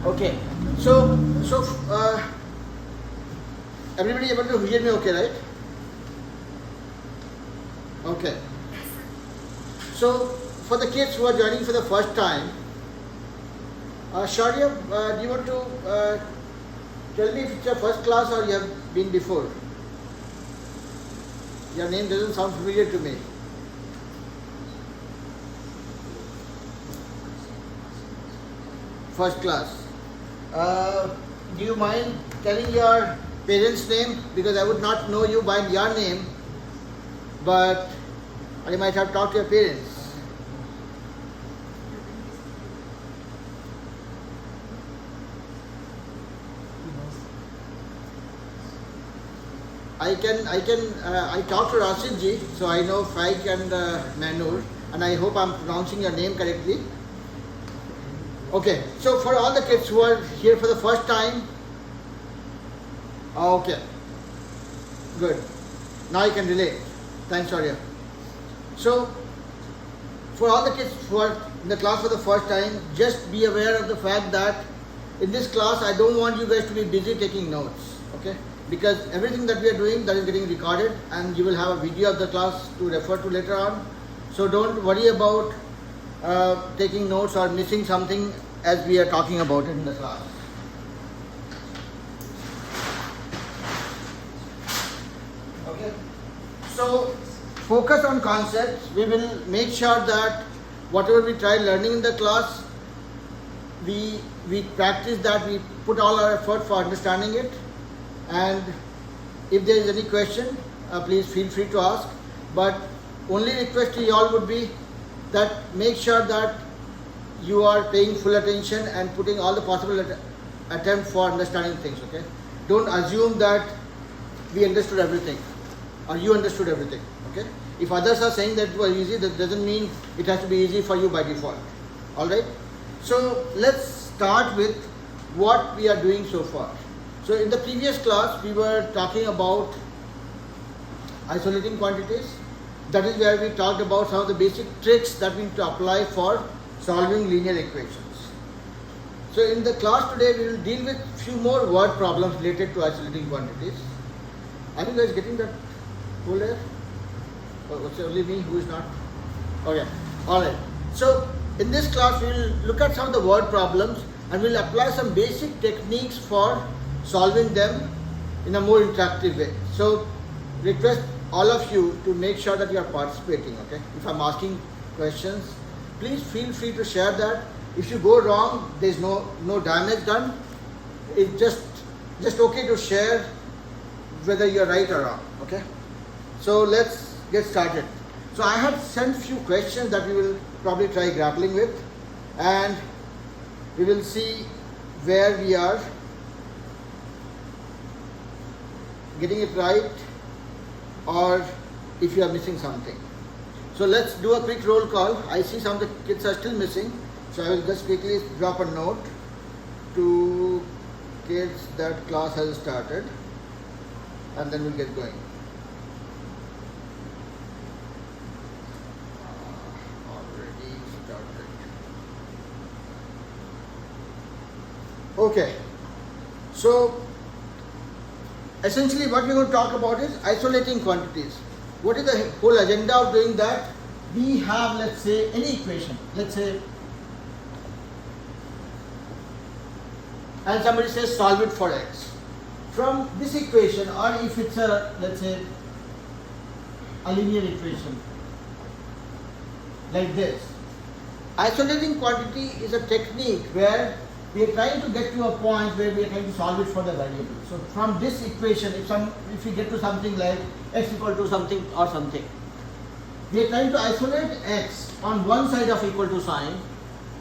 Okay. So everybody able to hear me okay, right? Okay. So for the kids who are joining for the first time, Shaurya, do you want to tell me if it's your first class or you have been before? Your name doesn't sound familiar to me. First class. Do you mind telling your parents' name? Because I would not know you by your name, but I might have talked to your parents. I talked to Rashid ji, so I know Faik and Manur, and I hope I'm pronouncing your name correctly. Okay, so for all the kids who are here for the first time, okay, good. Now you can relate. Thanks, Shaurya. So, for all the kids who are in the class for the first time, just be aware of the fact that in this class, I don't want you guys to be busy taking notes, okay? Because everything that we are doing, that is getting recorded, and you will have a video of the class to refer to later on. So don't worry about taking notes or missing something as we are talking about it in the class. Okay. So focus on concepts. We will make sure that whatever we try learning in the class, we practice that, we put all our effort for understanding it. And if there is any question, please feel free to ask. But only request to you all would be that make sure that you are paying full attention and putting all the possible attempt for understanding things, okay? Don't assume that we understood everything or you understood everything, okay? If others are saying that it was easy, that doesn't mean it has to be easy for you by default, alright? So let's start with what we are doing so far. So in the previous class, we were talking about isolating quantities. That is where we talked about some of the basic tricks that we need to apply for solving linear equations. So in the class today, we will deal with few more word problems related to isolating quantities. Are you guys getting that whole layer? Or it's only me who is not? Okay, alright. So in this class, we will look at some of the word problems and we will apply some basic techniques for solving them in a more interactive way. So request all of you to make sure that you are participating, okay? If I'm asking questions, please feel free to share that. If you go wrong, there's no damage done. It's just okay to share whether you're right or wrong, okay? So let's get started. So I have sent few questions that we will probably try grappling with, and we will see where we are getting it right or if you are missing something. So let's do a quick roll call. I see some of the kids are still missing, so I will just quickly drop a note to kids that class has started, and then we'll get going. Already started. Okay, so essentially what we're going to talk about is isolating quantities. What is the whole agenda of doing that? We have, let's say, any equation, let's say, and somebody says solve it for x. From this equation, or if it's a, let's say, a linear equation like this, isolating quantity is a technique where we are trying to get to a point where we are trying to solve it for the variable. So from this equation, if we get to something like x equal to something or something, we are trying to isolate x on one side of equal to sign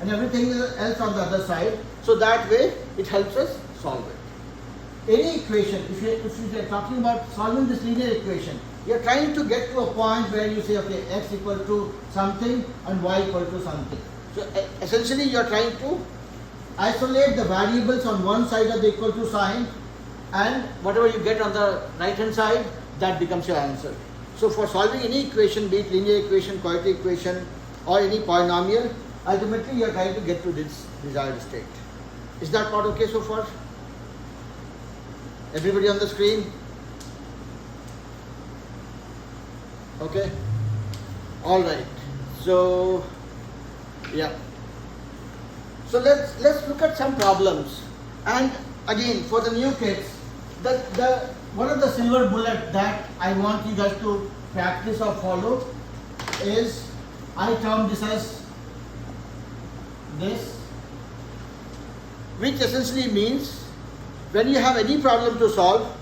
and everything else on the other side. So that way it helps us solve it. Any equation, if you are talking about solving this linear equation, you are trying to get to a point where you say, okay, x equal to something and y equal to something. So essentially you are trying to isolate the variables on one side of the equal to sign, and whatever you get on the right hand side, that becomes your answer. So for solving any equation, be it linear equation, quadratic equation or any polynomial, ultimately you are trying to get to this desired state. Is that part okay so far? Everybody on the screen? Okay. All right. So yeah. So let's look at some problems. And again, for the new kids, the one of the silver bullet that I want you guys to practice or follow is, I term this as this, which essentially means when you have any problem to solve,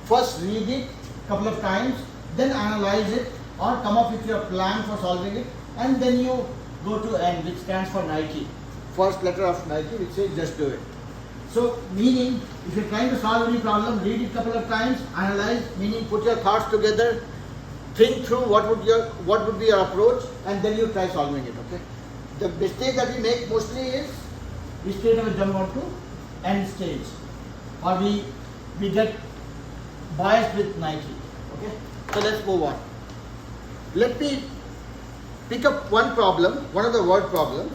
first read it a couple of times, then analyze it or come up with your plan for solving it, and then you go to N, which stands for Nike. First letter of Nike, which says just do it. So meaning, if you're trying to solve any problem, read it a couple of times, analyze, meaning put your thoughts together, think through what would be your approach, and then you try solving it. Okay. The mistake that we make mostly is we straight away jump onto end stage, or we get biased with Nike. Okay. So let's move on. Let me pick up one problem, one of the word problems,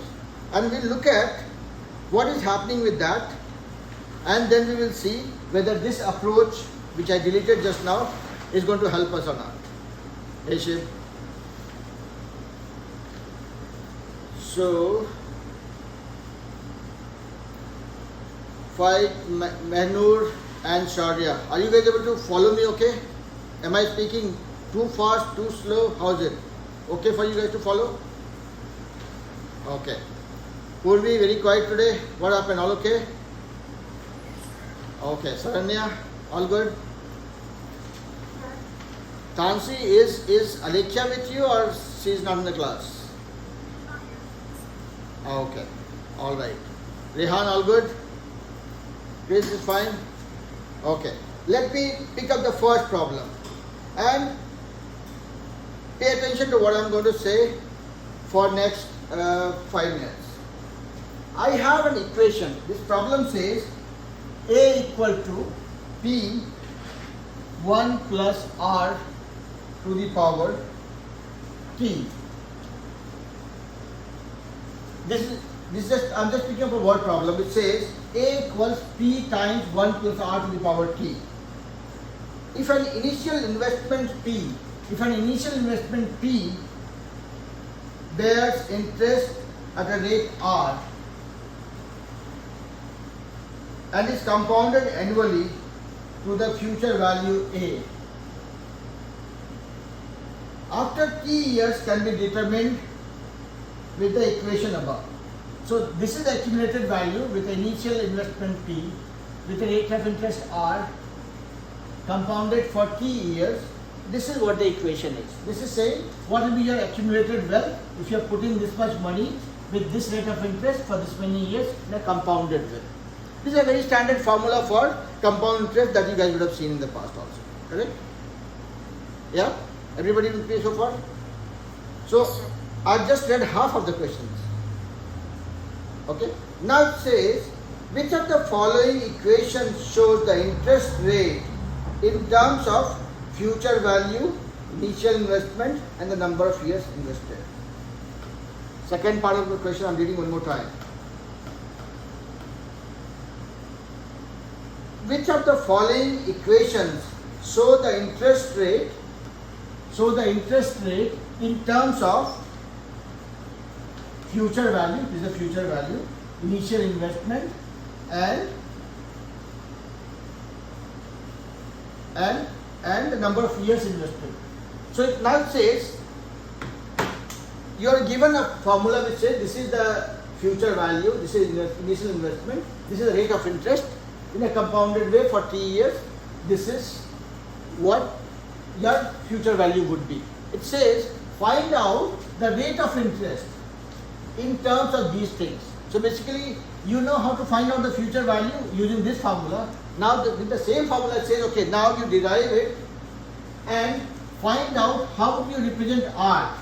and we'll look at what is happening with that, and then we will see whether this approach which I deleted just now is going to help us or not. Hey Shiv. So Fight, Mehnur and Sharia, are you guys able to follow me? Okay. Am I speaking too fast, too slow? How's it? Okay for you guys to follow? Okay. Purvi, very quiet today. What happened? All okay? Okay. Saranya, all good? Tansi, is Alekia with you or she is not in the class? Okay. All right. Rehan, all good? Chris is fine? Okay. Let me pick up the first problem and pay attention to what I'm going to say for next 5 minutes. I have an equation. This problem says A equal to P 1 plus R to the power T. I'm just picking up a word problem. It says A equals P times 1 plus R to the power T. If an initial investment P bears interest at a rate R and is compounded annually to the future value A, after T years can be determined with the equation above. So this is the accumulated value with the initial investment P with a rate of interest R compounded for T years. This is what the equation is. This is saying what will be your accumulated wealth if you are putting this much money with this rate of interest for this many years in a compounded way. This is a very standard formula for compound interest that you guys would have seen in the past also. Correct? Yeah? Everybody with me so far? So I've just read half of the questions. Okay? Now it says, which of the following equations shows the interest rate in terms of future value, initial investment and the number of years invested? Second part of the question I'm reading one more time. Which of the following equations show the interest rate in terms of future value, this is the future value, initial investment and the number of years invested. So it now says you are given a formula which says this is the future value, this is initial investment, this is the rate of interest in a compounded way for 3 years. This is what your future value would be. It says find out the rate of interest in terms of these things. So basically you know how to find out the future value using this formula. Now with the same formula it says okay, now you derive it and find out how would you represent R.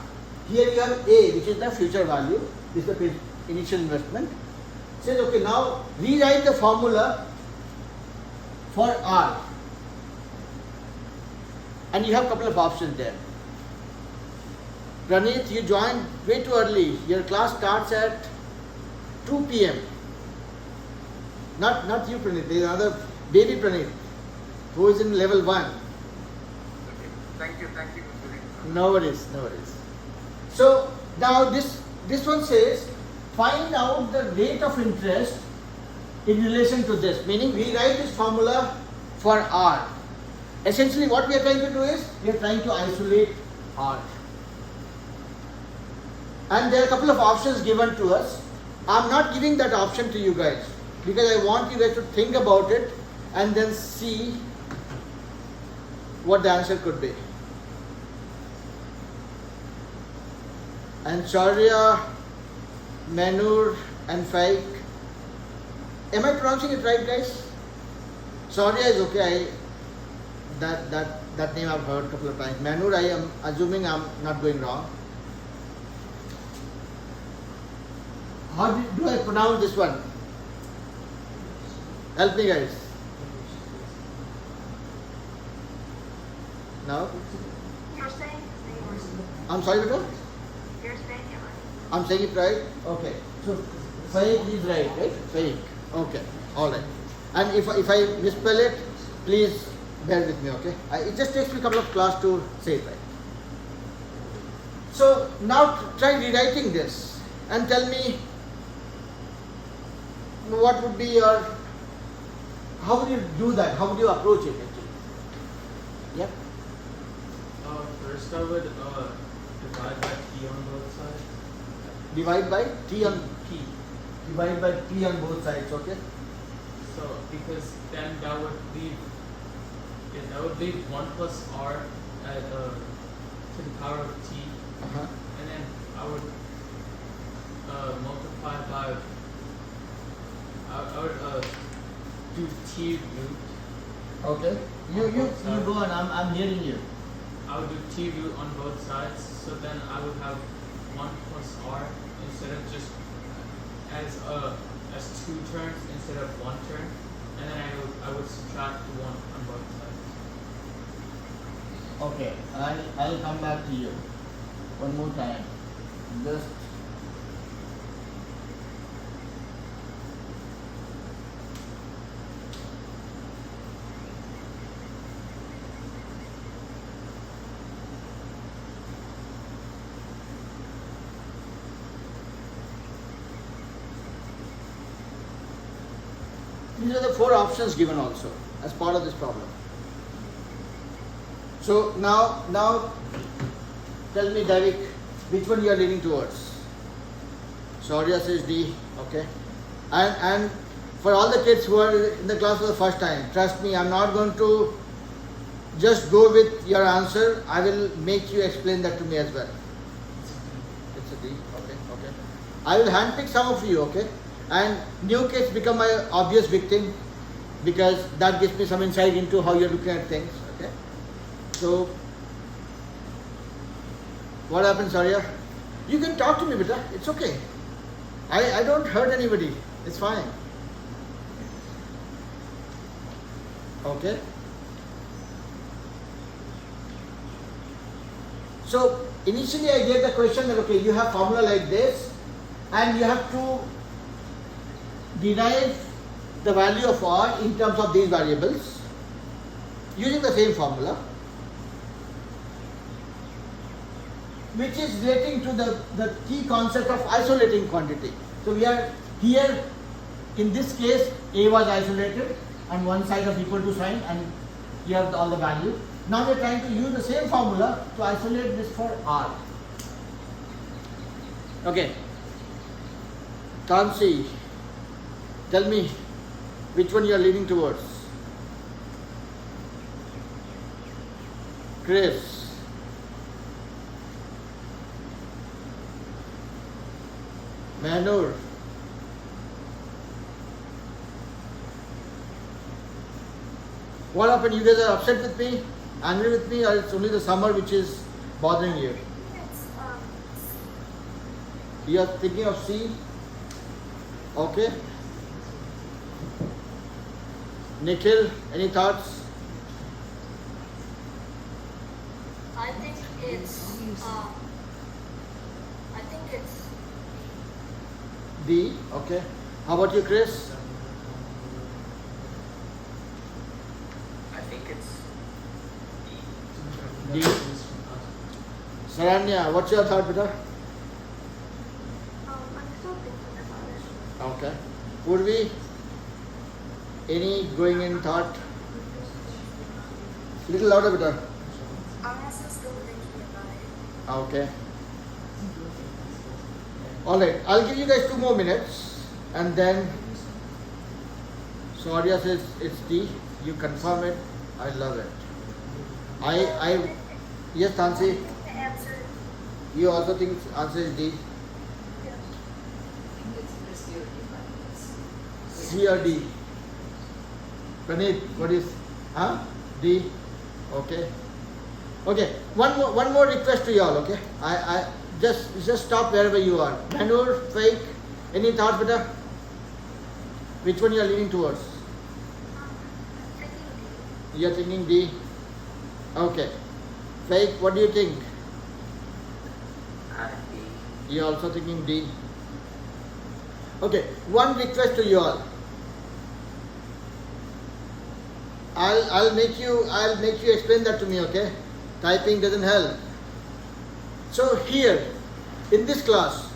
Here you have A, which is the future value, this is the initial investment. It says okay, now rewrite the formula for R and you have a couple of options there. Pranit, you joined way too early. Your class starts at 2 p.m. Not you, Pranit. There is another baby Pranit who is in level 1. Okay. Thank you, Mr. No worries, no worries. So now this one says find out the rate of interest in relation to this. Meaning we write this formula for R. Essentially what we are trying to do is we are trying to isolate R. And there are a couple of options given to us. I'm not giving that option to you guys because I want you guys to think about it and then see what the answer could be. And Shaurya, Manur and Faik. Am I pronouncing it right, guys? Shaurya is okay. That name I've heard a couple of times. Manur, I am assuming I'm not going wrong. How do I pronounce this one? Help me, guys. No? You're saying the same. I'm sorry, Beta? You're saying it right. I'm saying it right? Okay. So, Faik is right? Faik. Okay. Alright. And if I misspell it, please bear with me, okay? It just takes me a couple of class to say it right. So, now try rewriting this and tell me what would be your, how would you do that? How would you approach it actually? Yep. First I would divide by p on both sides. Divide by t on P. divide by p on both sides, okay? So because then that would leave 1 plus r at to the power of t, Uh-huh. and then I would multiply by I would do t root. Okay. You go on. I'm hearing you. I would do t root on both sides, so then I would have 1 plus r instead of just as 2 terms instead of 1 term, and then I would subtract 1 on both sides. Okay. I'll come back to you one more time. Just these are the 4 options given also as part of this problem. So now tell me, Davik, which one you are leaning towards? Shaurya says D, okay. And for all the kids who are in the class for the first time, trust me, I'm not going to just go with your answer. I will make you explain that to me as well. It's a D, okay. I will handpick some of you, okay. And new kids become my obvious victim because that gives me some insight into how you're looking at things, okay. So, what happens, Shaurya? You can talk to me, beta. It's okay. I don't hurt anybody. It's fine. Okay. So, initially I gave the question that, okay, you have formula like this and you have to derive the value of R in terms of these variables using the same formula, which is relating to the key concept of isolating quantity. So we are here, in this case, A was isolated and one side of equal to sign and you have all the value. Now we are trying to use the same formula to isolate this for R. Okay. Tansi, tell me which one you are leaning towards. Chris. Manur. What happened? You guys are upset with me, angry with me, or it's only the summer which is bothering you? It's You are thinking of C? Okay. Nikhil, any thoughts? I think it's D. Okay. How about you, Chris? D. Saranya, what's your thought, beta? I'm still thinking about it. Okay. Purvi, any going in thought? Little louder, beta. I'm also still thinking about it. Okay. Alright, I'll give you guys 2 more minutes and then so Arya says it's D. You confirm it. I love it. Yes, Tansi, The answer you also think answer is D? yes. C or D? Praneeth, what is D? Okay. Okay. One more request to you all, okay? I just stop wherever you are. Manur, fake, any thoughts, beta? Which one you are leaning towards? I'm thinking D. You are thinking D? Okay. Fake, what do you think? D. You are also thinking D? Okay. One request to you all. I'll make you explain that to me, okay? Typing doesn't help. So here, in this class,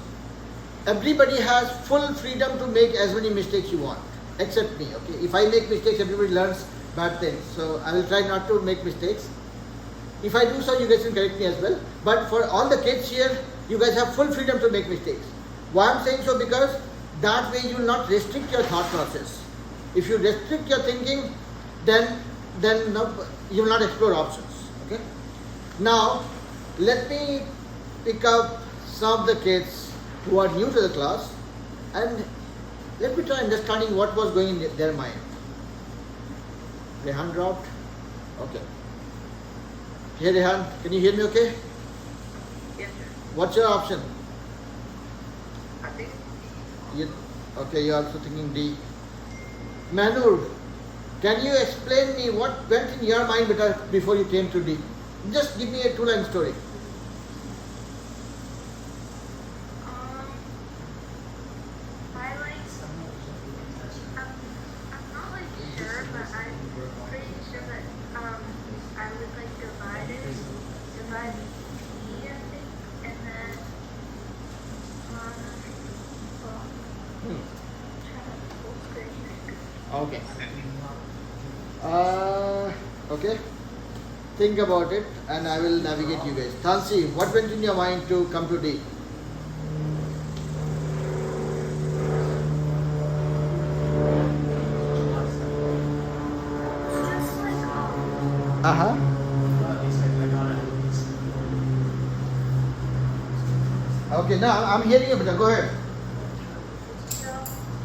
everybody has full freedom to make as many mistakes you want, except me, okay? If I make mistakes, everybody learns bad things. So I will try not to make mistakes. If I do so, you guys can correct me as well. But for all the kids here, you guys have full freedom to make mistakes. Why I'm saying so? Because that way you will not restrict your thought process. If you restrict your thinking, then no, you will not explore options. Okay. Now, let me pick up some of the kids who are new to the class and let me try understanding what was going in their mind. Rehan dropped. Okay. Hey Rehan, can you hear me okay? Yes, sir. What's your option? I think Okay, you're also thinking D. Manur, can you explain me what went in your mind before you came to D? Just give me a 2-line story. I like. I'm not like sure, but I'm pretty sure that I would like divide D, I think, and then well, try to full screen. Okay. Okay. Think about it and I will navigate you guys. Tansi, what went in your mind to come to D? Just like Uh-huh. Okay, now I'm hearing you, go ahead.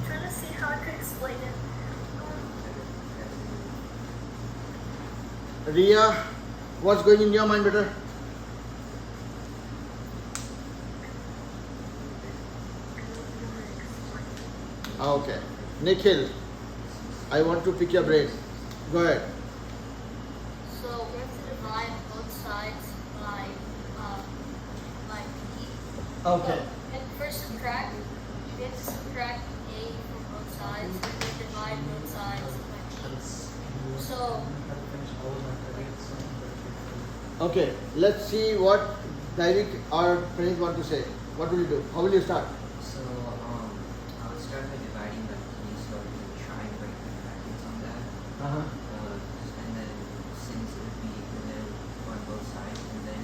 trying to see how I could explain it. Ria, what's going in your mind, better? Okay. Nikhil, I want to pick your brain. Go ahead. So we have to divide both sides by B. Okay. And first subtract. We have to subtract A from both sides and then divide both sides by B. So Okay. Let's see what David or Praneeth want to say. What will you do? How will you start? So, I'll start by dividing by key, so I can try and break the brackets on that. Uh-huh. And then, since it would be equal on both sides, and then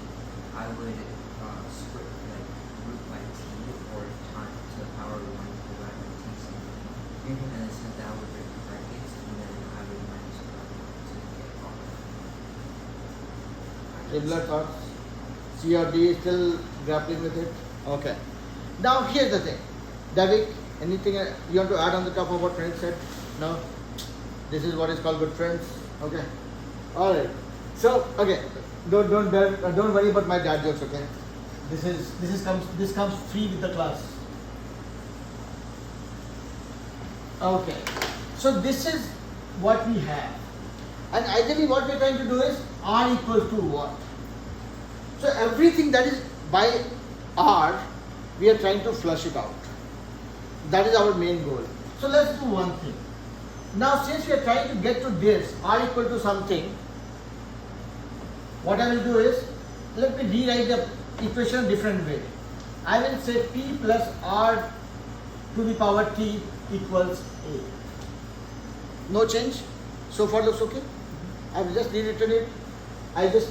I would split, like, root by t, or time to the power of 1 divided by t something. And then since that would break the brackets, and then I would minus 1 to get off. Similar thoughts? C or D still grappling with it? Okay. Now here's the thing. David, anything you want to add on the top of what Praneeth said? No? This is what is called good friends? Okay. Alright. So, okay. Don't worry about my dad jokes, okay? This comes free with the class. Okay. So this is what we have. And ideally what we're trying to do is R equals to what? So everything that is by R, we are trying to flush it out. That is our main goal. So let's do one thing. Now since we are trying to get to this, R equal to something, what I will do is, let me rewrite the equation a different way. I will say P plus R to the power T equals A. No change? So far looks okay? I have just rewritten it. I just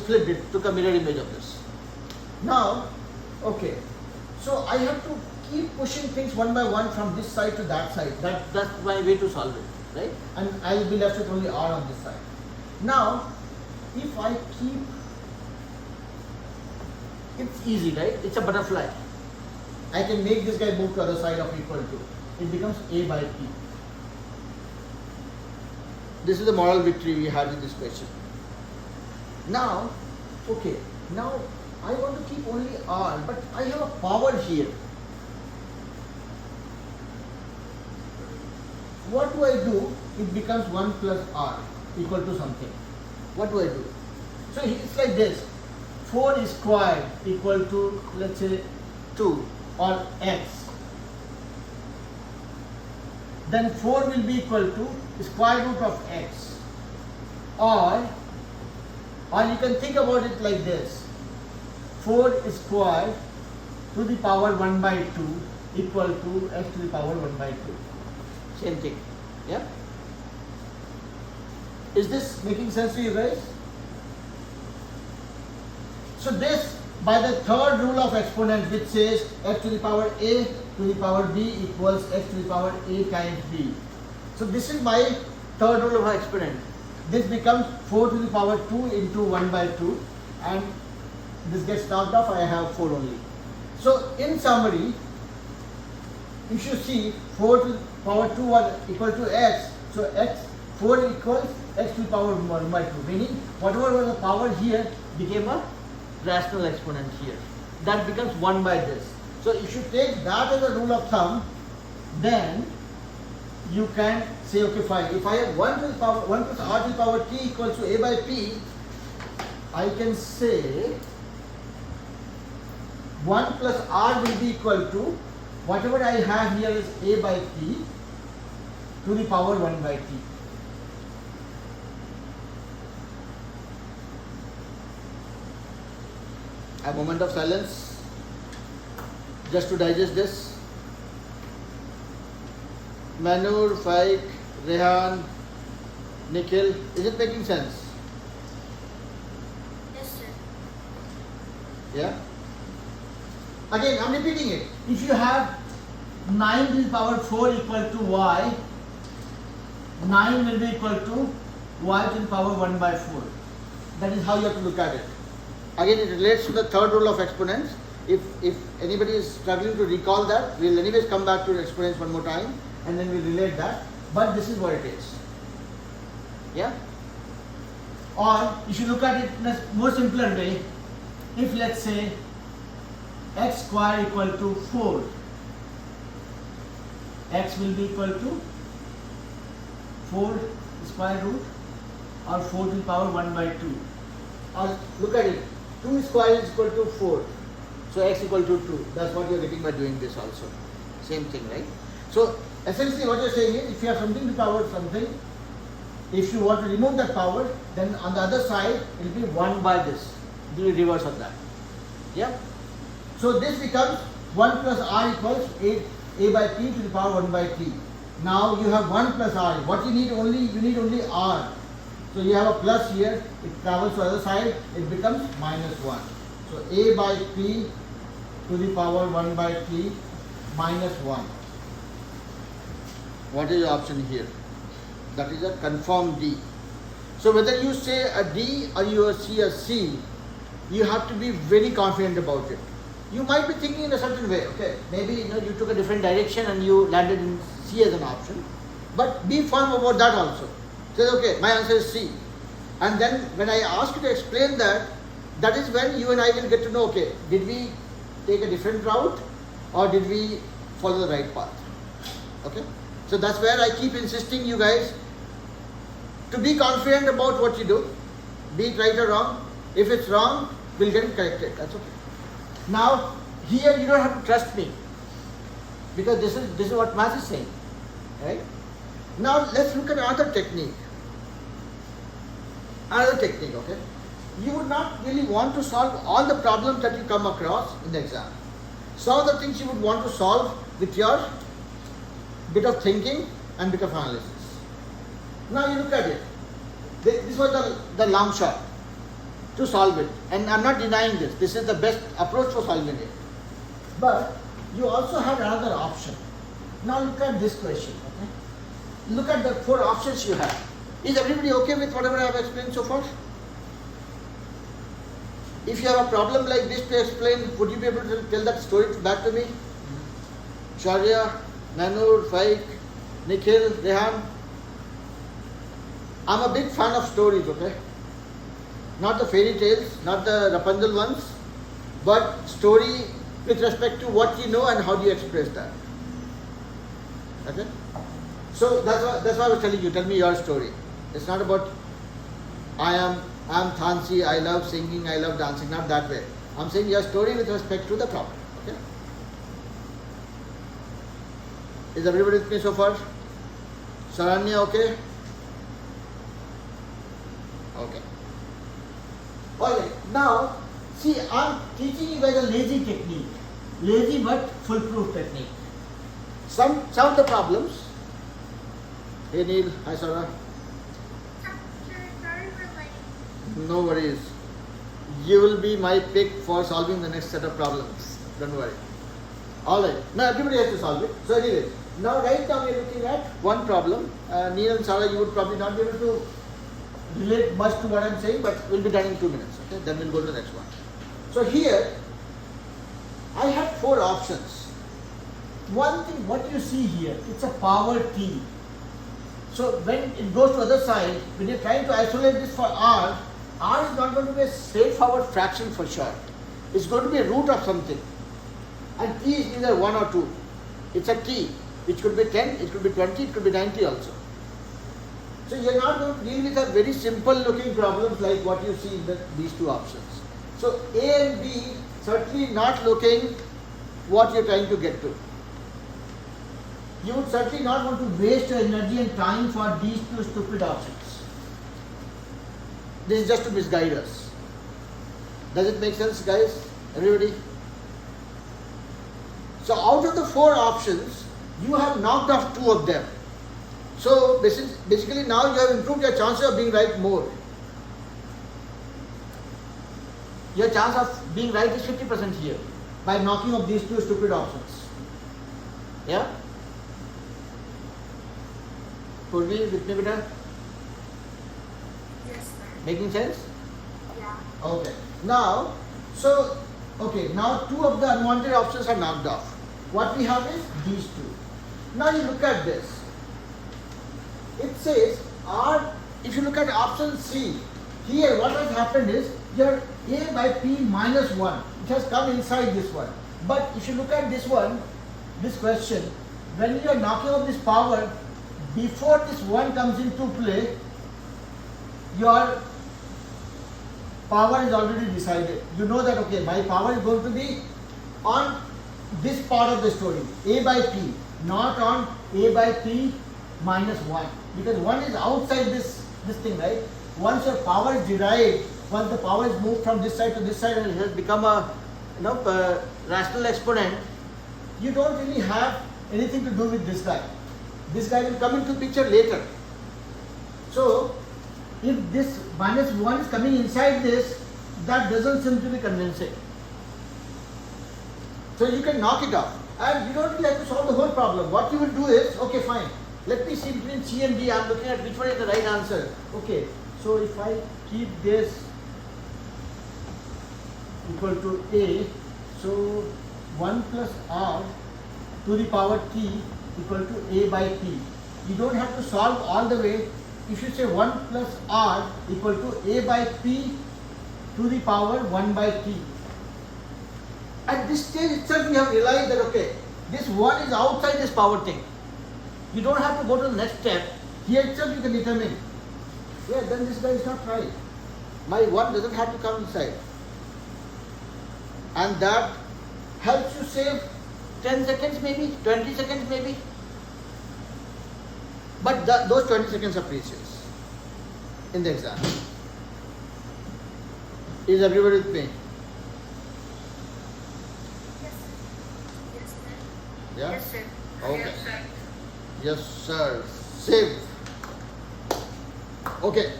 flipped it, took a mirror image of this. Now, okay. So I have to keep pushing things one by one from this side to that side. That's my way to solve it, right? And I will be left with only R on this side. Now, if I keep, it's easy, right? It's a butterfly. I can make this guy move to other side of equal to. It becomes A by P. This is the moral victory we had in this question. Now, okay, now I want to keep only R, but I have a power here. What do I do? It becomes 1 plus R equal to something. What do I do? So it's like this. 4 is squared equal to, let's say, 2 or x. Then 4 will be equal to square root of x. Or you can think about it like this. 4 is squared to the power 1 by 2 equal to x to the power 1 by 2. Same thing. Yeah? Is this making sense to you guys? So this, by the third rule of exponent, which says x to the power a to the power b equals x to the power a times b. So this is my third rule of exponent. This becomes 4 to the power 2 into 1 by 2, and this gets knocked off, I have 4 only. So in summary, if you see 4 to the power 2 are equal to x, so x 4 equals x to the power 1 by 2, meaning whatever was the power here became a rational exponent here. That becomes 1 by this. So if you take that as a rule of thumb, then you can say, okay, fine. If I have 1 to the power 1 plus r to the power t equals to a by p, I can say 1 plus r will be equal to whatever I have here is a by p to the power 1 by t. A moment of silence just to digest this. Manur, Faik, Rehan, Nikhil, is it making sense? Yes, sir. Yeah? Again, I'm repeating it. If you have 9 to the power 4 equal to y, 9 will be equal to y to the power 1 by 4. That is how you have to look at it. Again, it relates to the third rule of exponents. If anybody is struggling to recall that, we'll anyways come back to exponents one more time and then we'll relate that. But this is what it is. Yeah? Or if you look at it in a more simpler way, if let's say x square equal to 4, x will be equal to 4 square root or 4 to the power 1 by 2. Or look at it, 2 square is equal to 4. So x equal to 2. That's what you are getting by doing this also. Same thing, right? So essentially what you are saying is, if you have something to power something, if you want to remove that power, then on the other side it will be 1 by this. The reverse of that. Yeah? So this becomes 1 plus r equals a by p to the power 1 by t. Now you have 1 plus r. What you need only r. So you have a plus here, it travels to the other side, it becomes minus 1. So a by p to the power 1 by t minus 1. What is the option here? That is a confirmed D. So whether you say a D or you see a C, you have to be very confident about it. You might be thinking in a certain way, okay, maybe you took a different direction and you landed in C as an option, but be firm about that also. Say, okay, my answer is C. And then when I ask you to explain that, that is when you and I will get to know, okay, did we take a different route or did we follow the right path? Okay? So that's where I keep insisting you guys to be confident about what you do, be it right or wrong. If it's wrong, we'll get it corrected. That's okay. Now, here you don't have to trust me because this is what math is saying. Right? Now let's look at another technique. Okay? you would not really want to solve all the problems that you come across in the exam. Some of the things you would want to solve with your bit of thinking and bit of analysis. Now you look at it. This was the long shot to solve it. And I'm not denying this. This is the best approach for solving it. But you also had another option. Now look at this question. Okay? Look at the 4 options you have. Is everybody okay with whatever I have explained so far? If you have a problem like this to explain, would you be able to tell that story back to me? Sharia, Nanur, Faik, Nikhil, Rehan. I'm a big fan of stories, okay? Not the fairy tales, not the Rapunzel ones, but story with respect to what you know and how do you express that. Okay? So that's why I was telling you, tell me your story. It's not about I'm Thansi, I love singing, I love dancing, not that way. I'm saying your story with respect to the problem. Okay? Is everybody with me so far? Saranya, okay? Okay. Okay, now, see, I'm teaching you guys a lazy technique. Lazy but foolproof technique. Some of the problems. Hey Neil, hi Sarah. Sorry for late. No worries. You will be my pick for solving the next set of problems. Don't worry. Alright. Now everybody has to solve it. So anyway, now right now we are looking at one problem. Neil and Sarah, you would probably not be able to relate much to what I am saying, but we'll be done in 2 minutes. Okay? Then we'll go to the next one. So here, I have 4 options. One thing, what you see here, it's a power t. So when it goes to the other side, when you're trying to isolate this for r is not going to be a straightforward fraction for sure. It's going to be a root of something. And t is either 1 or 2. It's a t. It could be 10, it could be 20, it could be 90 also. So you're not going to deal with a very simple looking problems like what you see in these 2 options. So A and B certainly not looking what you're trying to get to. You would certainly not want to waste your energy and time for these 2 stupid options. This is just to misguide us. Does it make sense, guys? Everybody? So out of the 4 options, you have knocked off 2 of them. So basically now you have improved your chances of being right more. Your chance of being right is 50% here by knocking off these 2 stupid options. Yeah? Purvi, with me beta? Yes, sir. Making sense? Yeah. Okay. Now, now 2 of the unwanted options are knocked off. What we have is these 2. Now you look at this. It says R, if you look at option C, here what has happened is your A by P minus 1. It has come inside this one. But if you look at this one, this question, when you are knocking off this power, before this 1 comes into play, your power is already decided. You know that, okay, my power is going to be on this part of the story, A by P, not on A by P minus 1. Because 1 is outside this thing, right? Once your power is derived, once the power is moved from this side to this side and it has become a rational exponent, you don't really have anything to do with this guy. This guy will come into picture later. So, if this minus 1 is coming inside this, that doesn't seem to be convincing. So you can knock it off. And you don't really have to solve the whole problem. What you will do is, okay, fine. Let me see between C and D, I'm looking at which one is the right answer. Okay, so if I keep this equal to A, so 1 plus R to the power T equal to A by P. You don't have to solve all the way. If you say 1 plus R equal to A by P to the power 1 by T. At this stage itself you have realized that, okay, this 1 is outside this power thing. You don't have to go to the next step. Here itself you can determine, yeah, then this guy is not right. My 1 doesn't have to come inside. And that helps you save 10 seconds maybe, 20 seconds maybe. But those 20 seconds are precious in the exam. Is everybody with me? Yes, sir. Yes, sir. Yeah? Yes, sir. Okay. Yes, sir. Yes, sir. Save. Okay.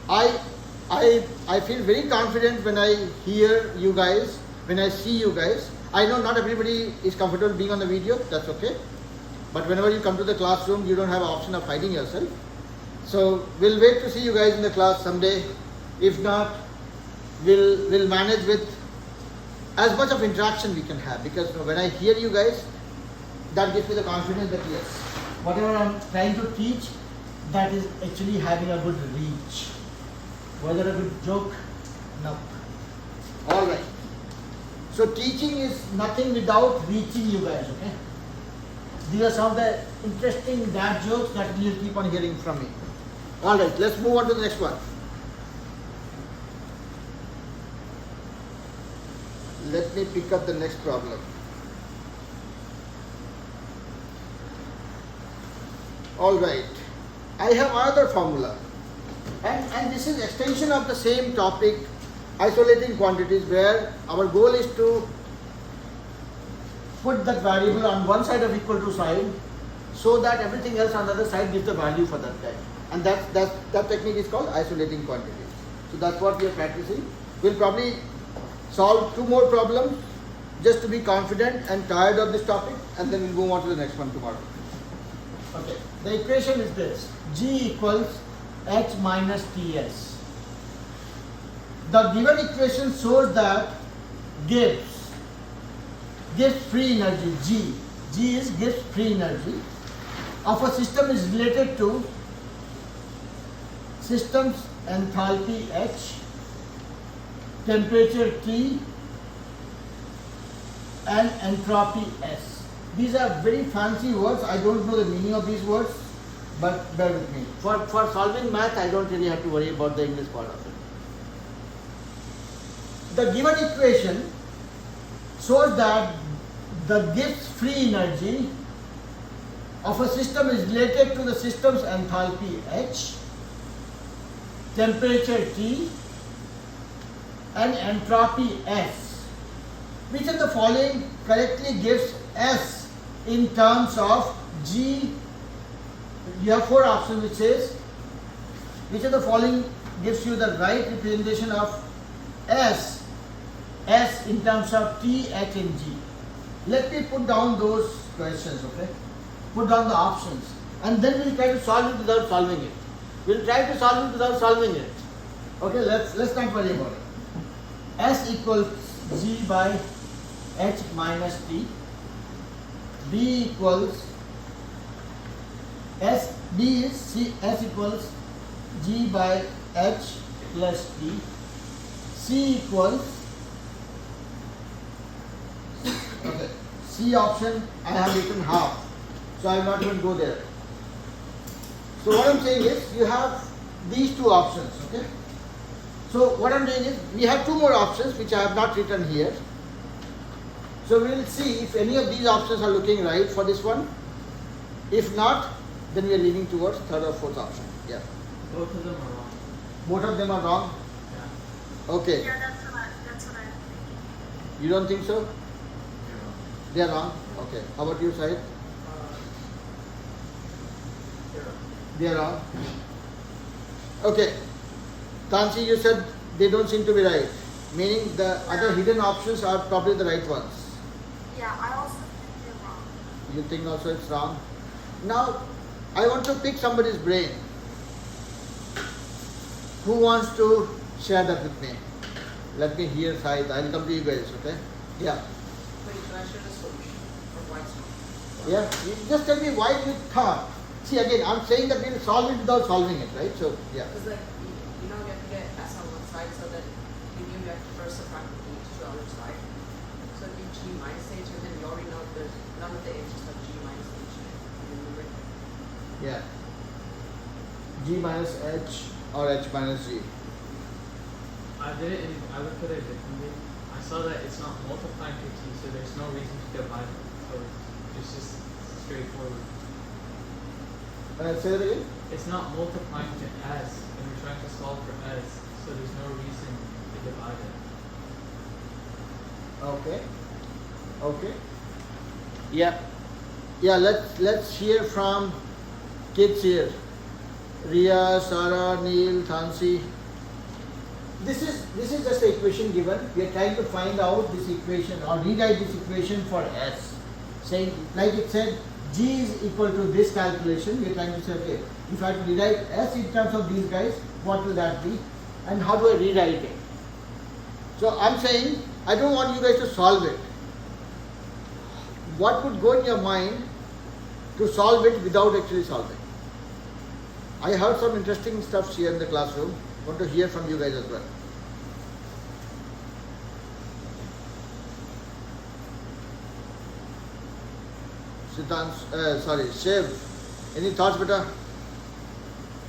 I feel very confident when I hear you guys, when I see you guys. I know not everybody is comfortable being on the video, that's okay. But whenever you come to the classroom, you don't have an option of hiding yourself. So we'll wait to see you guys in the class someday. If not, we'll manage with as much of interaction we can have, because when I hear you guys, that gives me the confidence that yes, whatever I'm trying to teach, that is actually having a good reach. Whether a good joke, no. Alright. So teaching is nothing without reaching you guys, okay? These are some of the interesting dad jokes that you'll keep on hearing from me. Alright, let's move on to the next one. Let me pick up the next problem. Alright, I have another formula. And this is extension of the same topic, isolating quantities, where our goal is to put that variable on one side of equal to sign so that everything else on the other side gives the value for that guy. And that technique is called isolating quantities. So that's what we are practicing. We'll probably solve 2 more problems just to be confident and tired of this topic, and then we'll move on to the next one tomorrow. Okay, the equation is this: G equals H minus Ts. The given equation shows that Gibbs free energy G is Gibbs free energy of a system is related to system's enthalpy H, temperature T, and entropy S. These are very fancy words. I don't know the meaning of these words, but bear with me. For solving math, I don't really have to worry about the English part of it. The given equation shows that the Gibbs free energy of a system is related to the system's enthalpy H, temperature T, and entropy S. Which of the following correctly gives S in terms of G? You have 4 options which says, which of the following gives you the right representation of S in terms of T, H and G? Let me put down those questions, okay? Put down the options, and then we'll try to solve it without solving it. We'll try to solve it without solving it. Okay, let's not worry about it. S equals G by H minus T. B equals S. B is C. S equals G by H plus T. C equals, okay, C option I have written half, so I will not even go there. So what I'm saying is, you have these 2 options, okay? So what I'm doing is, we have 2 more options which I have not written here. So we will see if any of these options are looking right for this one. If not, then we are leaning towards 3rd or 4th option. Yeah. Both of them are wrong. Both of them are wrong? Yeah. Okay. Yeah, that's what I'm thinking. You don't think so? They are wrong? Okay. How about you, Sahib? They are wrong. Okay. Tansi, you said they don't seem to be right. Meaning the other hidden options are probably the right ones. Yeah, I also think you're wrong. You think also it's wrong? Now, I want to pick somebody's brain. Who wants to share that with me? Let me hear Sahib. I'll come to you guys, okay? Yeah. Wait, can I share the solution for why it's not? Yeah. You just tell me why you thought. See, again, I'm saying that we'll solve it without solving it, right? So, yeah. Because like, you know, you have to get S on one side, so that you knew you have to first subtract the H to the other side. So it'd be G minus H, and then you already know there's none of the H, just like G minus H. Remember? Yeah. G minus H or H minus G. I did it I looked at it differently. I saw that it's not multiplying to T, so there's no reason to divide it. So it's just straightforward. Say that again? It's not multiplying to S, and we're trying to solve for S, so there's no reason to divide it. Okay. Okay. Yeah. Yeah. Let's hear from kids here. Ria, Sarah, Neil, Thansi. This is just the equation given. We are trying to find out this equation or rewrite this equation for S. Saying like it said, G is equal to this calculation. We are trying to say, okay, if I have to rewrite S in terms of these guys, what will that be? And how do I rewrite it? So I'm saying I don't want you guys to solve it. What would go in your mind to solve it without actually solving? I heard some interesting stuff here in the classroom. Want to hear from you guys as well. Shiv, any thoughts, beta?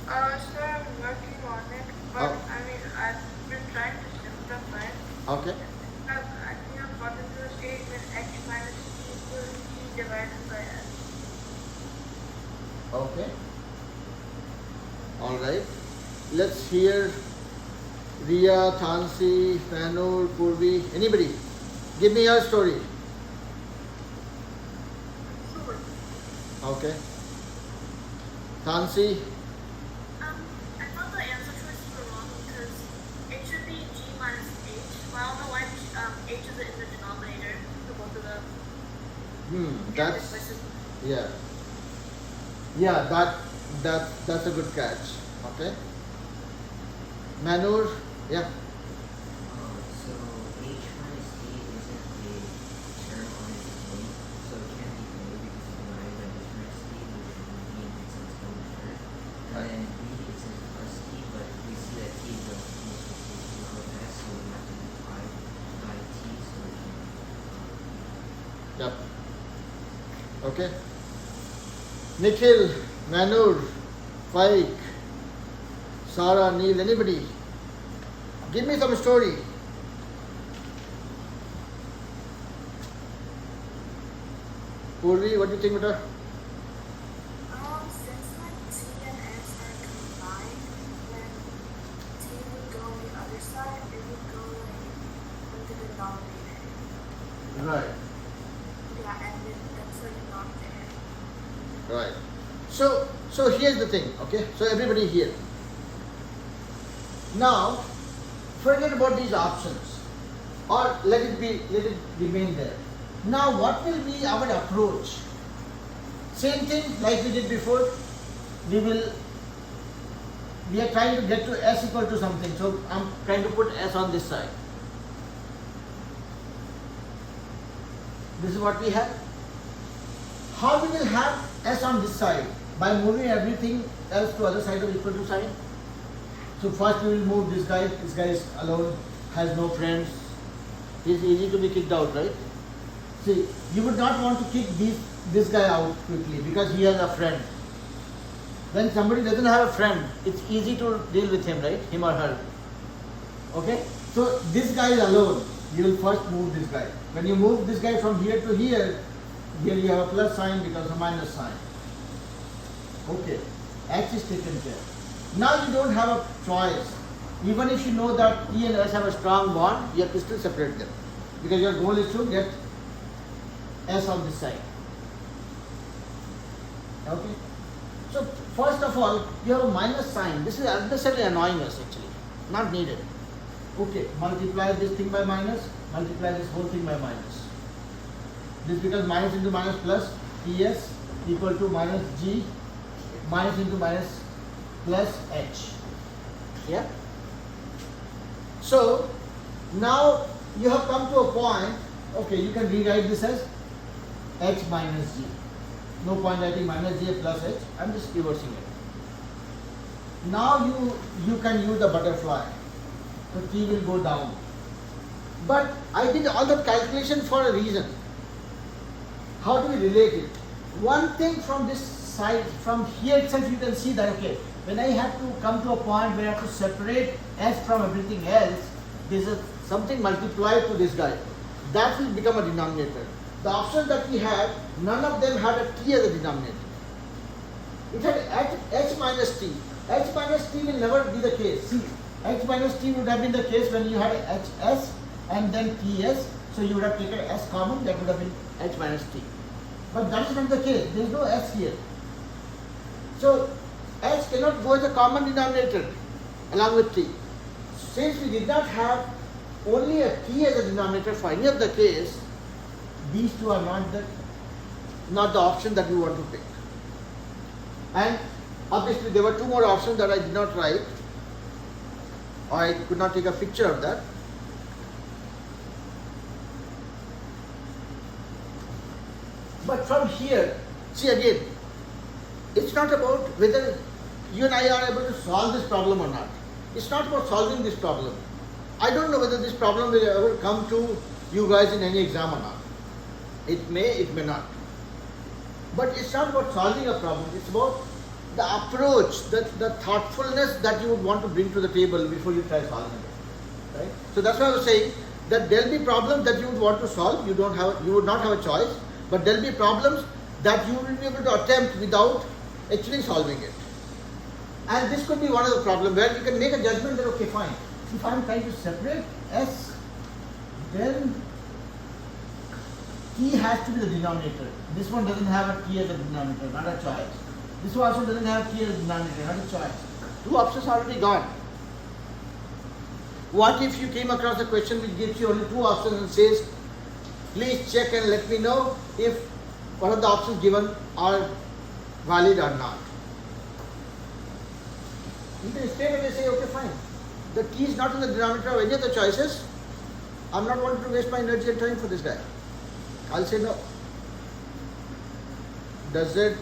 So I'm working on it, but Oh. I mean, I've been trying to simplify it. Okay. I think I've gotten to a stage when x minus t equals t divided by s. Okay. All right. Let's hear Ria, Thansi, Panur, Purvi. Anybody? Give me your story. Sure. Okay. Thansi. I thought the answer choices were wrong because it should be g minus h. Well, I don't know why h is in the denominator for both of them. That's yeah. Yeah, that's a good catch. Okay. Manur, yeah. So h minus t isn't a term on its own, so it can't be a because it's divided by h minus t, which would be in its own term. And then b it says plus t, but we see that t is a multiplication of s, so we have to divide by t, so we can. Yep. Okay. Nikhil, Manur, Faik, Sarah, Neil, anybody? Give me some story. Purvi, what do you think, beta? Since like t and s are combined, when t would go on the other side, it would go like with the denominator. Right. Yeah, and then that's like not there. Right. So here's the thing, okay? So everybody here. Now, forget about these options, or let it remain there. Now, what will be our approach? Same thing like we did before. We are trying to get to s equal to something. So I'm trying to put s on this side. This is what we have. How we will have s on this side? By moving everything else to other side of equal to sign. So first we will move this guy. This guy is alone, has no friends. He is easy to be kicked out, right? See, you would not want to kick this guy out quickly because he has a friend. When somebody doesn't have a friend, it's easy to deal with him, right? Him or her. Okay? So this guy is alone. You will first move this guy. When you move this guy from here to here you have a plus sign becomes a minus sign. Okay, X is taken care. Now you don't have a choice. Even if you know that T and S have a strong bond, you have to still separate them. Because your goal is to get S on this side. Okay? So first of all, you have a minus sign. This is unnecessarily annoying us actually. Not needed. Okay, multiply this thing by minus, multiply this whole thing by minus. This becomes minus into minus plus TS equal to minus G minus into minus plus H. Yeah? So now you have come to a point, okay, you can rewrite this as H minus G. No point writing minus G plus H, I'm just reversing it. Now you can use the butterfly. So T will go down. But I did all the calculation for a reason. How do we relate it? One thing from this side, from here itself you can see that, okay, when I have to come to a point where I have to separate S from everything else, this is something multiplied to this guy. That will become a denominator. The options that we had, none of them had a T as a denominator. It had H minus T. H minus T will never be the case. See, H minus T would have been the case when you had HS and then TS. So you would have taken S common, that would have been H minus T. But that is not the case. There is no S here. So S cannot go as a common denominator along with T. Since we did not have only a T as a denominator for any of the case, these two are not the option that we want to pick. And obviously there were two more options that I did not write, or I could not take a picture of that. But from here, see again, it's not about whether you and I are able to solve this problem or not. It's not about solving this problem. I don't know whether this problem will ever come to you guys in any exam or not. It may, it may not. But it's not about solving a problem. It's about the approach, the thoughtfulness that you would want to bring to the table before you try solving it. Right? So that's why I was saying that there will be problems that you would want to solve. You would not have a choice. But there will be problems that you will be able to attempt without actually solving it. And this could be one of the problems where you can make a judgment that, okay, fine, if I am trying to separate S, then T has to be the denominator. This one doesn't have a T as a denominator, not a choice. This one also doesn't have T as a denominator, not a choice. Two options are already gone. What if you came across a question which gives you only two options and says, please check and let me know if one of the options given are valid or not. You can straight away say, okay, fine. The T is not in the denominator of any of the choices. I'm not wanting to waste my energy and time for this guy. I'll say no. Does it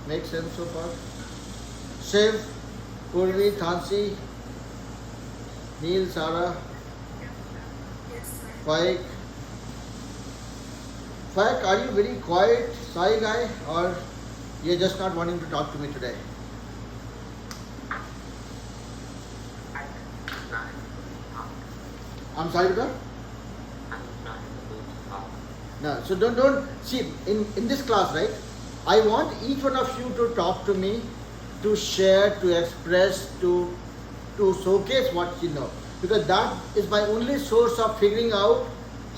make sense so far? Shiv, Purvi, Thansi, Neil, Sarah, Faik. Faik, are you very quiet, shy guy, or you're just not wanting to talk to me today? I'm sorry, Peter? No, so don't see in this class, right? I want each one of you to talk to me, to share, to express, to showcase what you know, because that is my only source of figuring out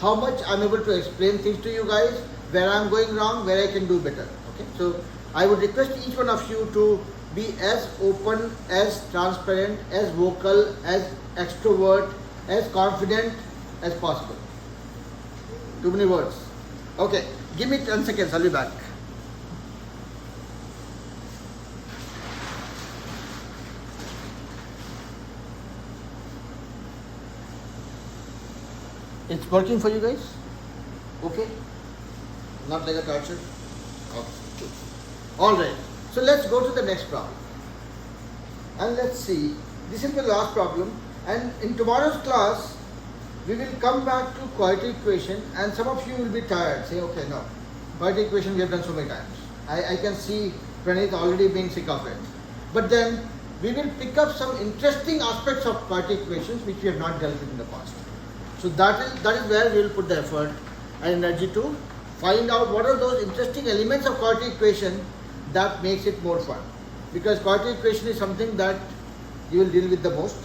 how much I'm able to explain things to you guys, where I'm going wrong, where I can do better. Okay, so I would request each one of you to be as open, as transparent, as vocal, as extrovert, as confident as possible. Too many words. Okay, give me 10 seconds, I'll be back. It's working for you guys? Okay? Not like a torture? Okay, good. Alright, so let's go to the next problem. And let's see, this is the last problem. And in tomorrow's class, we will come back to quadratic equation, and some of you will be tired. Say, okay, no, quadratic equation we have done so many times. I can see Pranit already being sick of it. But then we will pick up some interesting aspects of quadratic equations which we have not dealt with in the past. So that is where we will put the effort and energy to find out what are those interesting elements of quadratic equation that makes it more fun. Because quadratic equation is something that you will deal with the most,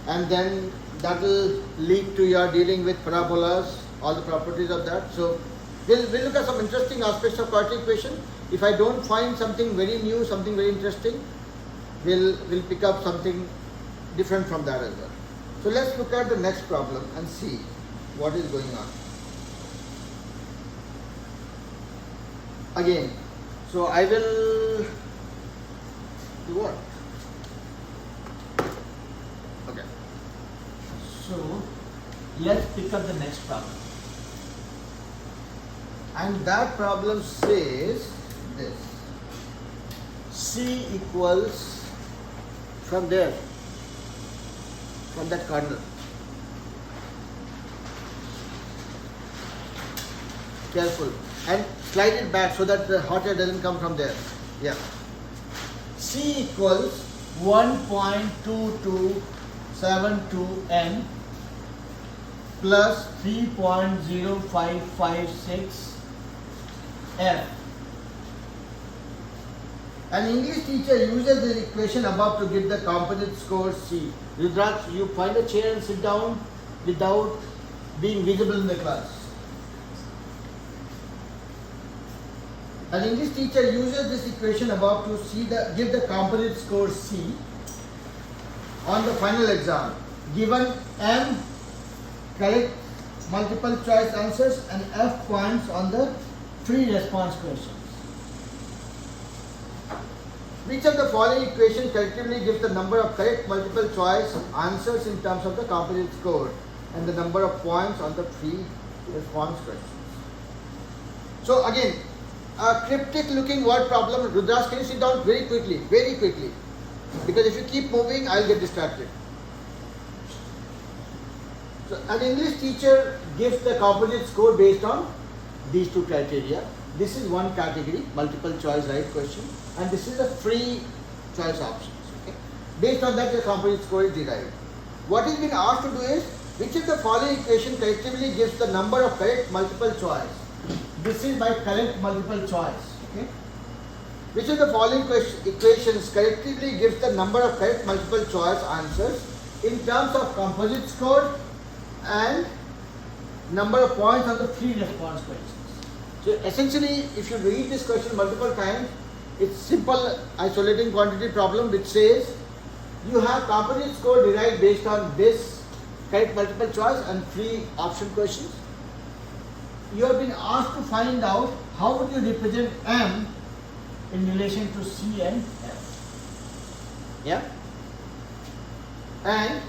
and then that will lead to your dealing with parabolas, all the properties of that. So we'll look at some interesting aspects of quadratic equation. If I don't find something very new, something very interesting, we'll pick up something different from that as well. So let's look at the next problem and see what is going on. Again, so I will do what? Okay. So let's pick up the next problem. And that problem says this. C equals from there, from that corner. Careful. And slide it back so that the hot air doesn't come from there. Yeah. C equals 1.2272 n plus 3.0556 f. An English teacher uses the equation above to get the composite score C. Rudraksh, you find a chair and sit down without being visible in the class. An English teacher uses this equation above to give the composite score C on the final exam. Given M correct multiple choice answers and F points on the free response questions. Which of the following equation collectively gives the number of correct multiple choice answers in terms of the composite score and the number of points on the free response questions? So again, a cryptic looking word problem. Rudras, can you sit down very quickly, because if you keep moving, I'll get distracted. So an English teacher gives the composite score based on these two criteria. This is one category, multiple choice right question, and this is a free choice options. Okay? Based on that, the composite score is derived. What is being asked to do is, which of the following equation collectively gives the number of correct multiple choice? This is my correct multiple choice. Okay? Which of the following equations collectively gives the number of correct multiple choice answers in terms of composite score and number of points on the free response questions? So essentially, if you read this question multiple times, it's simple isolating quantity problem which says you have composite score derived based on this correct multiple choice and free option questions. You have been asked to find out how would you represent M in relation to C and F. Yeah? And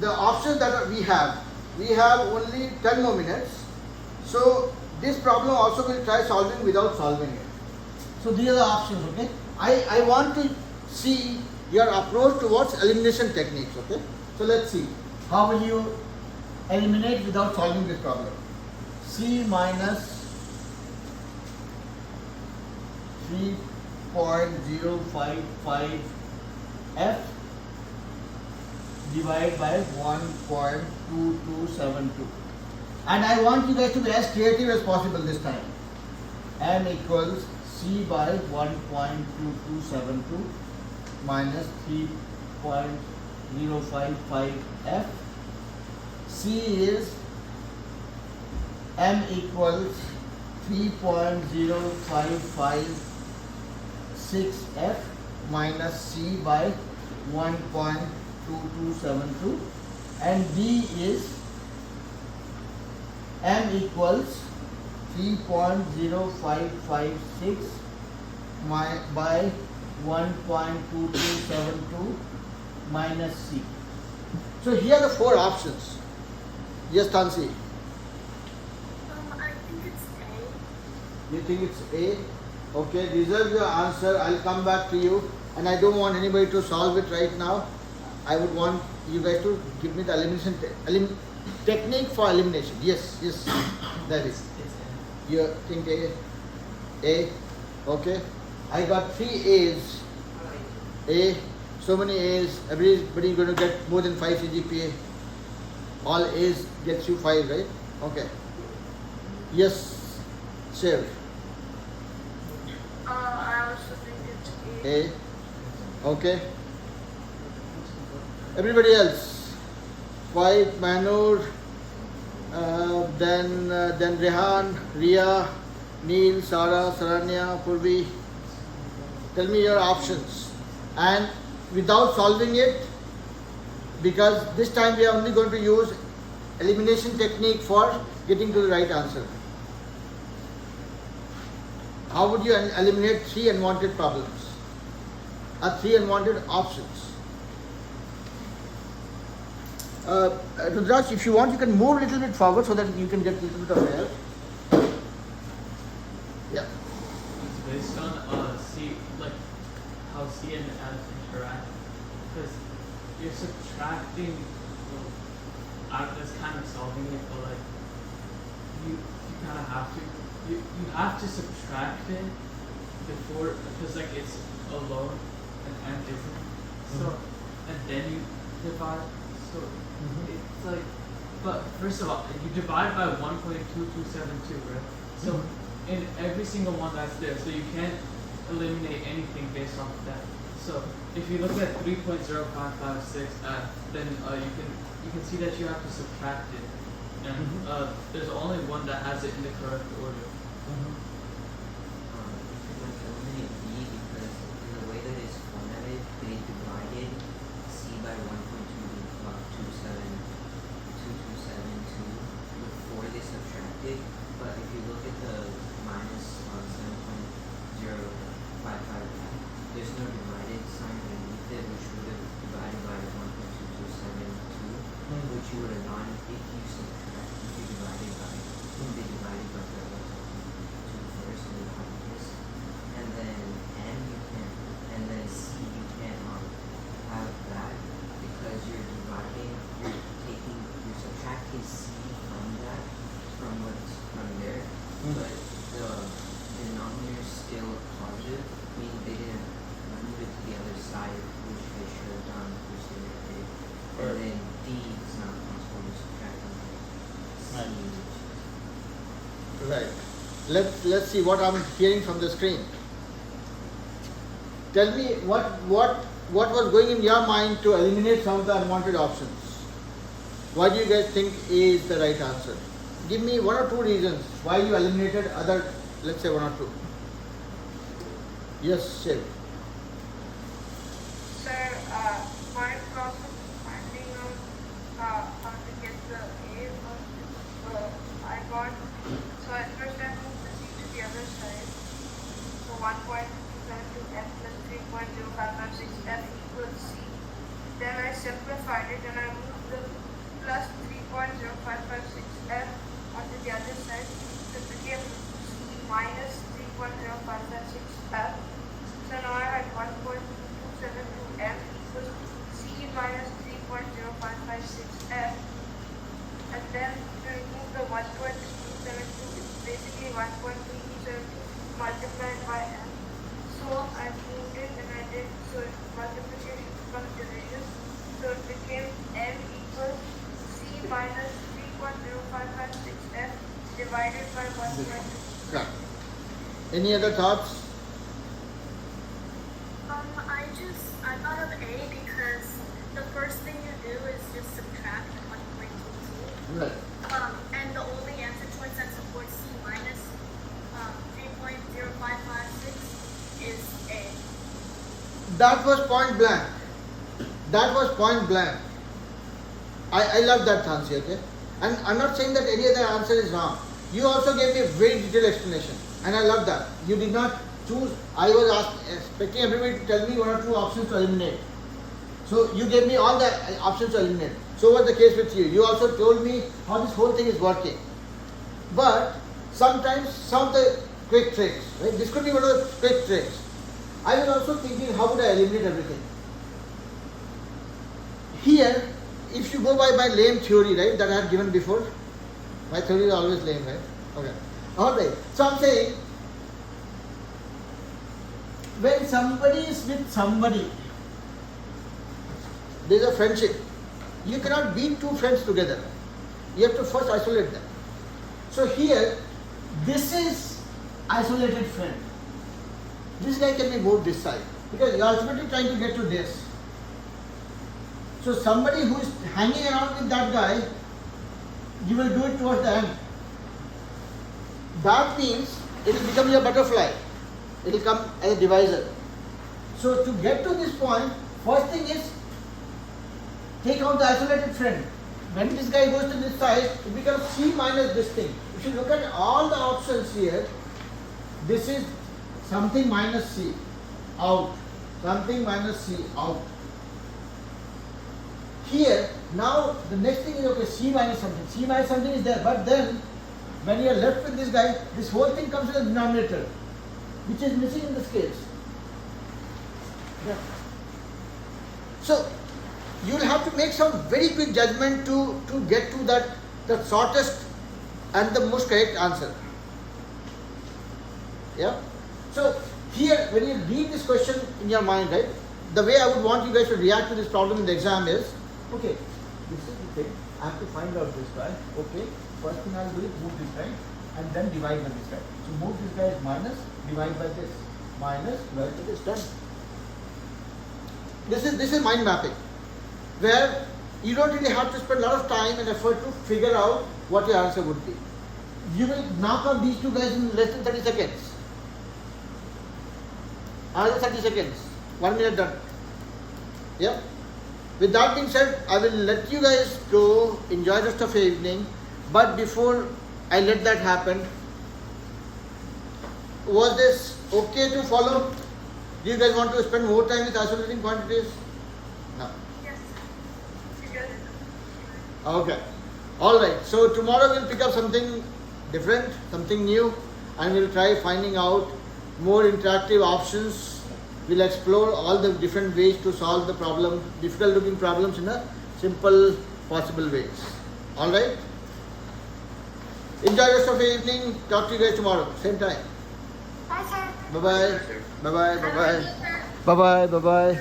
the options that we have only 10 more minutes. So this problem also will try solving without solving it. So these are the options, okay? I want to see your approach towards elimination techniques, okay? So let's see. How will you eliminate without solving this problem? C minus 3.055 F divided by 1.2272. And I want you guys to be as creative as possible this time. M equals C by 1.2272 minus 3.055 F. C is M equals 3.0556 F minus C by 1.2272, and D is M equals 3.0556 by 1.2272 minus C. So here are the four options. Yes, Tansi. I think it's A. You think it's A? Okay, reserve your answer. I'll come back to you. And I don't want anybody to solve it right now. I would want you guys to give me the elimination technique for elimination. Yes, that is. You think A? A? Okay. I got 3 A's. A. So many A's. Everybody going to get more than 5 CGPA. All A's gets you 5, right? Okay. Yes, Shiv. I also think it's A. A. Okay. Everybody else. White, Manur, then Rehan, Ria, Neil, Sara, Saranya, Purvi. Tell me your options. And without solving it, because this time we are only going to use elimination technique for getting to the right answer. How would you eliminate 3 unwanted problems? Or 3 unwanted options? Rudraj, if you want, you can move a little bit forward so that you can get a little bit of air. Yeah. It's based on C, like how C and F interact, because you're subtracting. Well, that's kind of solving it, but like you kind of have to. You have to subtract it before, because like it's alone and M isn't. So and then you divide. So it's like, but first of all, you divide by 1.2272, right? So in every single one that's there, so you can't eliminate anything based off of that. So if you look at 3.0556, then you can see that you have to subtract it And there's only one that has it in the correct order. Like eliminate B because in the way that it's formatted, they divided C by 1.2272 before they subtracted. But if you look at the minus 7.055, there's no divided sign underneath it, which would have divided by 1.2272, which you would have not if you subtract, if you divided by, they divided by the two first and the this. And then M you can't, and then C you can't have that because you're dividing, you're subtracting C from that, from what's from there, but the denominator is still positive, meaning they didn't move it to the other side, which they should have done, which they never did. And then D is not possible to subtract from C. Right. Let's see what I'm hearing from the screen. Tell me what was going in your mind to eliminate some of the unwanted options. Why do you guys think A is the right answer? Give me one or two reasons why you eliminated other, let's say one or two. Yes, Shiv. Sir, my problem finding out how to get the A was I got, so at first I moved the C to the other side. So 1.272 F plus 3.0556 F equals C. Then I simplified it and I moved the plus 3.0556 F onto the other side. So it became C minus 3.0556 F. So now I had 1.272 F equals C minus 3.0556 F. And then to remove the 1.272, it's basically 1.372 multiplied by M. So I moved it and I did, so multiplication becomes division. So it became M equals C minus 3.0556 F divided by 1.2. Yeah. Any other thoughts? I thought of A because the first thing you do is just subtract 1.22. Right. And the only answer choice that supports C minus 3.0556 is A. That was point blank. That was point blank. I love that answer, okay? And I'm not saying that any other answer is wrong. You also gave me a very detailed explanation. And I love that. You did not choose, I was expecting everybody to tell me one or two options to eliminate. So you gave me all the options to eliminate. So was the case with you. You also told me how this whole thing is working. But sometimes some of the quick tricks, right? This could be one of the quick tricks. I was also thinking, how would I eliminate everything? Here, if you go by my lame theory, right, that I had given before, my theory is always lame, right? Okay. Alright. So I'm saying, when somebody is with somebody, there is a friendship. You cannot be two friends together. You have to first isolate them. So here, this is isolated friend. This guy can be moved this side because you are ultimately trying to get to this. So somebody who is hanging around with that guy, you will do it towards the end. That means it will become your butterfly. It will come as a divisor. So to get to this point, first thing is take out the isolated friend. When this guy goes to this side, it becomes C minus this thing. If you look at all the options here, this is something minus C out, something minus C out. Here, now the next thing is okay, C minus something. C minus something is there, but then when you are left with this guy, this whole thing comes to the denominator, which is missing in this case. Yeah. So you will have to make some very quick judgment to get to that the shortest and the most correct answer. Yeah. So here, when you read this question in your mind, right, the way I would want you guys to react to this problem in the exam is, okay, this is the thing, I have to find out this guy, okay, first thing I will do is move this guy and then divide by this guy. So move this guy is minus, divide by this, minus, divide by this, done. This is mind mapping, where you don't really have to spend a lot of time and effort to figure out what your answer would be. You will knock out these two guys in less than 30 seconds. Another 30 seconds. 1 minute done. Yep. With that being said, I will let you guys go, enjoy the rest of the evening. But before I let that happen, was this okay to follow? Do you guys want to spend more time with isolating quantities? No. Yes. Because Okay. Alright. So tomorrow we'll pick up something different, something new, and we'll try finding out more interactive options. We'll explore all the different ways to solve the problem, difficult looking problems in a simple possible ways. Alright? Enjoy the rest of the evening. Talk to you guys tomorrow. Same time. bye, sir. Bye bye. Bye bye. Bye bye. Bye bye. Bye bye.